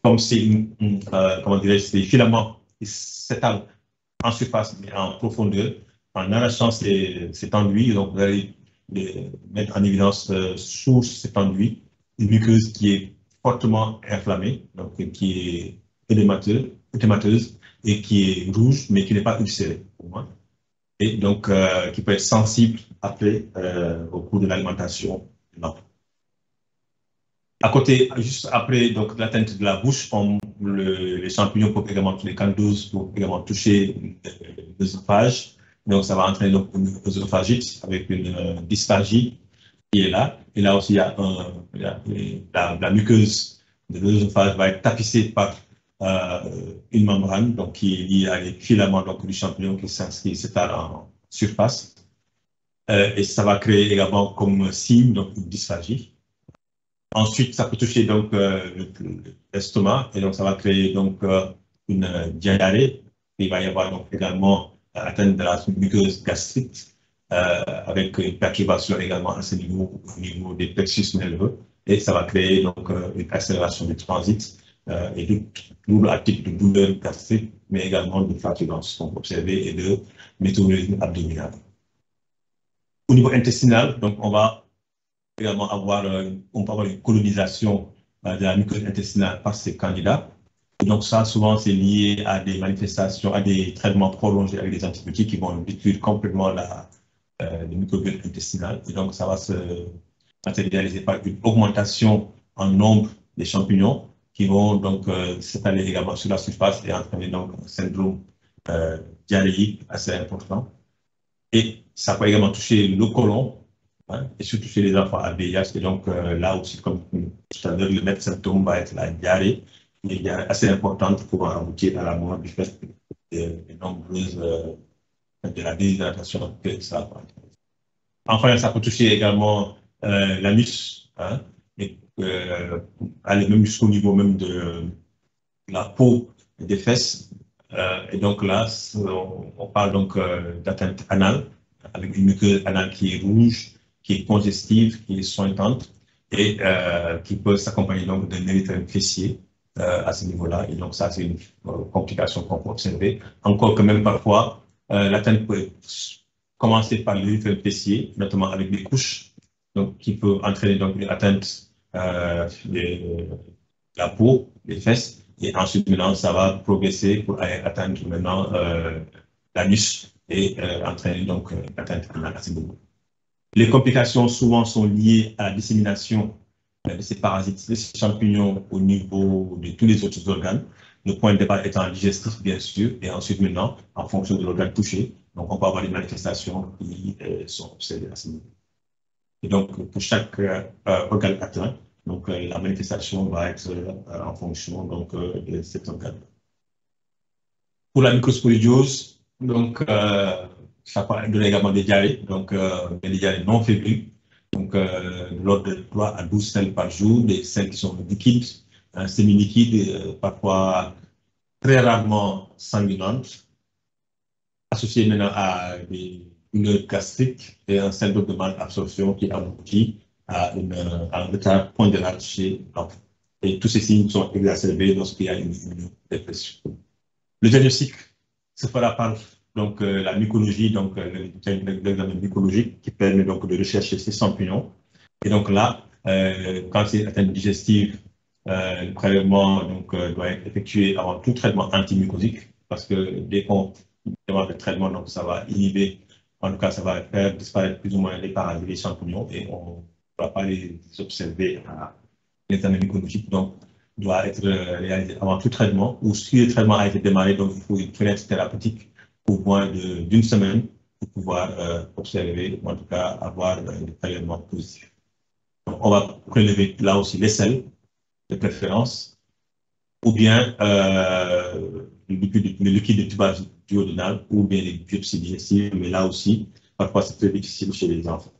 comme c'est comment dirais-je, des filaments qui s'étalent en surface mais en profondeur, en arrachant cet enduit, donc vous allez mettre en évidence sous cet enduit une muqueuse qui est fortement inflammée, donc qui est édémateuse et qui est rouge, mais qui n'est pas ulcérée, et donc qui peut être sensible après au cours de l'alimentation. À côté, juste après donc l'atteinte de la bouche, les champignons peuvent également, les candidoses peuvent également toucher l'œsophage. Donc ça va entraîner donc une œsophagite avec une dysphagie qui est là. Et là aussi, il y a la muqueuse de l'œsophage va être tapissée par une membrane donc, qui est liée à les filaments donc, du champignon qui s'étale en surface. Et ça va créer également comme signe donc, une dysphagie. Ensuite, ça peut toucher donc l'estomac et donc ça va créer donc une diarrhée. Il va y avoir donc également atteinte de la muqueuse gastrique avec une perturbation également à ce niveau, au niveau des plexus nerveux, et ça va créer donc une accélération du transit et de double type de douleur gastrique, mais également de flatulence qu'on peut observer et de métabolisme abdominal. Au niveau intestinal, donc on va également avoir, on peut avoir une colonisation de la muqueuse intestinale par ces candidats. Et donc ça, souvent, c'est lié à des manifestations, à des traitements prolongés avec des antibiotiques qui vont détruire complètement le microbiome intestinal. Et donc ça va se matérialiser par une augmentation en nombre des champignons qui vont donc s'étaler également sur la surface et entraîner donc un syndrome diarrhéique assez important. Et ça peut également toucher le côlon, et surtout chez les enfants à VIH. Et donc là aussi, comme tout à l'heure, le maître symptôme va être la diarrhée, une diarrhée assez importante pour aboutir à la mort du fait de nombreuses de la déshydratation que ça va. Enfin, ça peut toucher également l'anus, et aller même jusqu'au niveau même de la peau des fesses. Et donc là, on parle donc d'atteinte anale, avec une muqueuse anale qui est rouge, qui est congestive, qui est sointante, et qui peut s'accompagner donc d'un érythème fessier à ce niveau-là. Et donc ça, c'est une complication qu'on peut observer. Encore que même parfois, l'atteinte peut commencer par l'érythème fessier, notamment avec des couches, donc qui peut entraîner donc une atteinte de la peau, des fesses. Et ensuite, maintenant, ça va progresser pour atteindre maintenant l'anus et entraîner donc l'atteinte à ce niveau. Les complications souvent sont liées à la dissémination de ces parasites, de ces champignons au niveau de tous les autres organes. Le point de départ étant digestif, bien sûr, et ensuite maintenant, en fonction de l'organe touché, donc on peut avoir des manifestations qui sont observées à ce niveau. Et donc, pour chaque organe atteint, donc la manifestation va être en fonction donc, de cet organe. Pour la mucosporidiose, donc ça peut donner également des diarrhées, donc des diarrhées non fébriles, donc de l'ordre de 3 à 12 selles par jour, des selles qui sont liquides, semi-liquides, parfois très rarement sanguinantes, associées maintenant à des douleurs gastriques et un syndrome de malabsorption qui aboutit à un retard pondéral chez l'enfant. Et tous ces signes sont exacerbés lorsqu'il y a une dépression. Le diagnostic se fera par donc, la mycologie, donc l'examen mycologique qui permet donc de rechercher ces champignons. Et donc là, quand c'est atteinte digestive, le prélèvement donc, doit être effectué avant tout traitement antimycosique, parce que dès qu'on demande le traitement, donc ça va inhiber, en tout cas ça va faire disparaître plus ou moins les parasites des champignons et on ne va pas les observer à l'examen mycologique. Donc, doit être réalisé avant tout traitement, ou si le traitement a été démarré, donc il faut une fenêtre thérapeutique pour moins d'une semaine pour pouvoir observer, ou en tout cas avoir des prélèvements positifs. Donc, on va prélever là aussi les selles de préférence, ou bien le liquide de tubage duodénal, ou bien les biopsies digestives, mais là aussi, parfois c'est très difficile chez les enfants.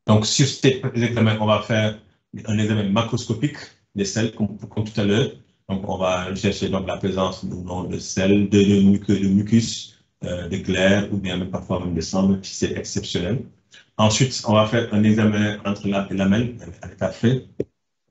Donc, sur cet examen, on va faire un examen macroscopique des selles, comme tout à l'heure. Donc, on va chercher donc, la présence ou non de selles, de mucus, de glaire, ou bien même parfois même de sang, si c'est exceptionnel. Ensuite, on va faire un examen entre la lamelle à l'état frais.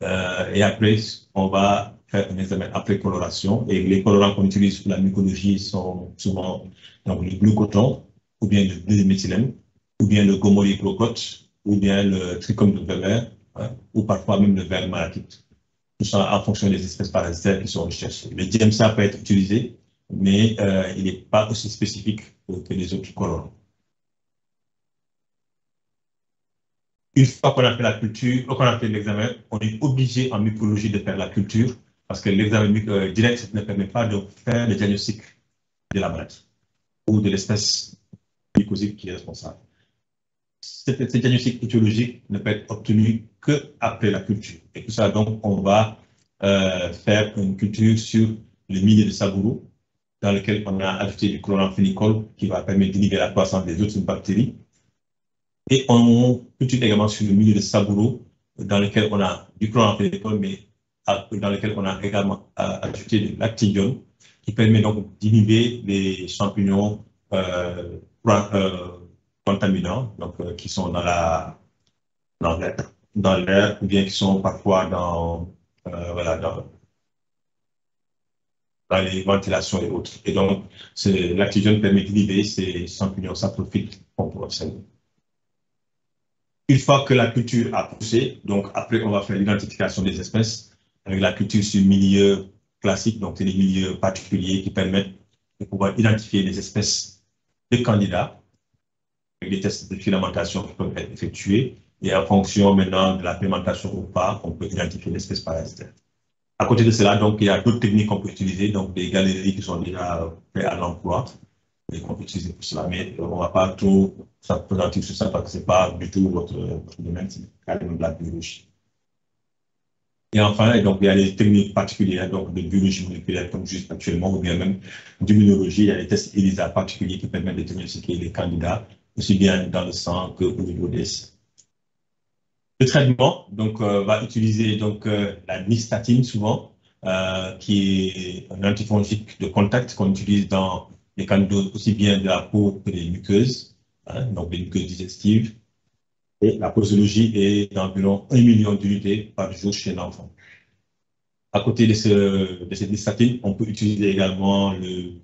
Et après, on va faire un examen après coloration. Et les colorants qu'on utilise pour la mycologie sont souvent donc, le glucoton, ou bien le bleu de méthylène, ou bien le gomolyclocote, ou bien le trichome de Weber, hein, ou parfois même le verre malachite. Tout ça en fonction des espèces parasitaires qui sont recherchées. Le DMSA peut être utilisé, mais il n'est pas aussi spécifique que les autres colorants. Une fois qu'on a fait la culture, qu'on a fait l'examen, on est obligé en mycologie de faire la culture parce que l'examen direct ne permet pas de faire le diagnostic de la maladie ou de l'espèce mycosique qui est responsable. Ce diagnostic étiologique ne peut être obtenu qu'après la culture. Et tout ça, donc, on va faire une culture sur le milieu de Saburo, dans lequel on a ajouté du chloramphénicol qui va permettre d'inhiber la croissance des autres bactéries. Et on cultive également sur le milieu de Saburo, dans lequel on a du chloramphénicol, mais dans lequel on a également ajouté de l'actidium, qui permet donc d'inhiber les champignons contaminants, donc qui sont dans l'air, ou bien qui sont parfois voilà, dans les ventilations et autres. Et donc, l'actidium permet d'inhiber ces champignons saprophytes qu'on peut observer. Une fois que la culture a poussé, donc après, on va faire l'identification des espèces avec la culture sur milieu classique, donc c'est des milieux particuliers qui permettent de pouvoir identifier les espèces de candidats avec des tests de filamentation qui peuvent être effectués. Et en fonction maintenant de la fermentation ou pas, on peut identifier l'espèce parasitaire. À côté de cela, donc, il y a d'autres techniques qu'on peut utiliser, donc des galeries qui sont déjà prêtes à l'emploi et qu'on peut utiliser pour cela. Mais on ne va pas tout s'appesantir sur ça parce que ce n'est pas du tout votre domaine, c'est carrément de la biologie. Et enfin, donc, il y a des techniques particulières donc, de biologie moléculaire comme juste actuellement, ou bien même d'immunologie. Il y a des tests ELISA particuliers qui permettent de diagnostiquer les candidats, aussi bien dans le sang qu'au niveau des selles. Le traitement donc, va utiliser donc, la nystatine souvent, qui est un antifongique de contact qu'on utilise dans les candidoses aussi bien de la peau que des muqueuses, hein, donc des muqueuses digestives. Et la posologie est d'environ 1 million d'unités par jour chez l'enfant. À côté de cette nystatine, on peut utiliser également le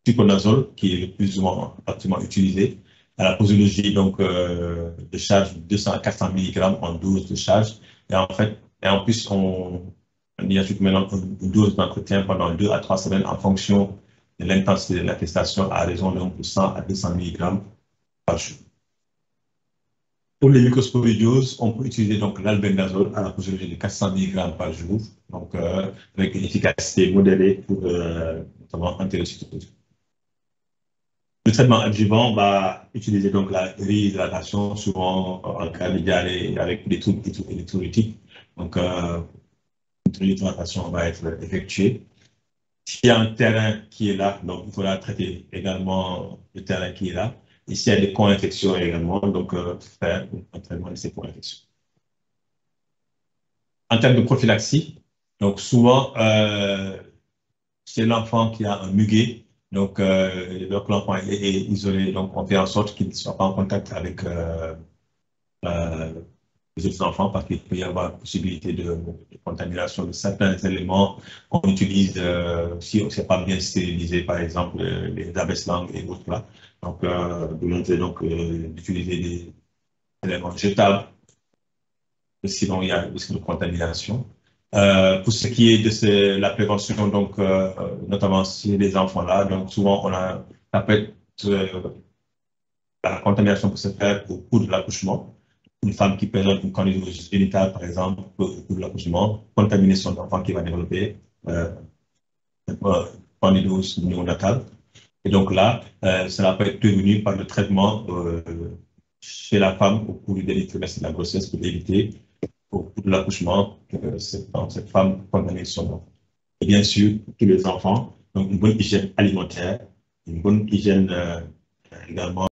fluconazole, qui est le plus souvent utilisé à la posologie donc, de charge de 200 à 400 mg en dose de charge. Et en fait, et en plus, on y ajoute maintenant une dose d'entretien pendant 2 à 3 semaines en fonction de l'intensité de l'attestation à raison de 100 à 200 mg par jour. Pour les mucosporidioses, on peut utiliser donc l'albendazole à la posologie de 400 mg par jour, donc avec une efficacité modérée pour notamment entérocytose. Le traitement adjuvant va utiliser donc la réhydratation, souvent en cas de diarrhée avec des troubles électrolytiques. Donc, une réhydratation va être effectuée. S'il y a un terrain qui est là, donc il faudra traiter également le terrain qui est là. Et s'il y a des co-infections également, donc faire un traitement de ces co-infections. En termes de prophylaxie, donc souvent, c'est l'enfant qui a un muguet. Donc, l'enfant est isolé, donc on fait en sorte qu'il ne soit pas en contact avec les autres enfants parce qu'il peut y avoir une possibilité de contamination de certains éléments qu'on utilise si on ne sait pas bien stériliser, par exemple, les abaisse-langues et autres là. Donc, d'utiliser des éléments jetables, sinon il y a un risque de contamination. Pour ce qui est de la prévention, donc, notamment chez les enfants-là, donc souvent on a la contamination peut se faire au cours de l'accouchement. Une femme qui présente une candidose génitale, par exemple, au cours de l'accouchement, contaminer son enfant qui va développer candidose néonatale. Et donc là, cela peut être prévenu par le traitement chez la femme au cours du dernier trimestre de la grossesse pour éviter au cours de l'accouchement que cette femme contamine son enfant. Et bien sûr, tous les enfants, donc une bonne hygiène alimentaire, une bonne hygiène également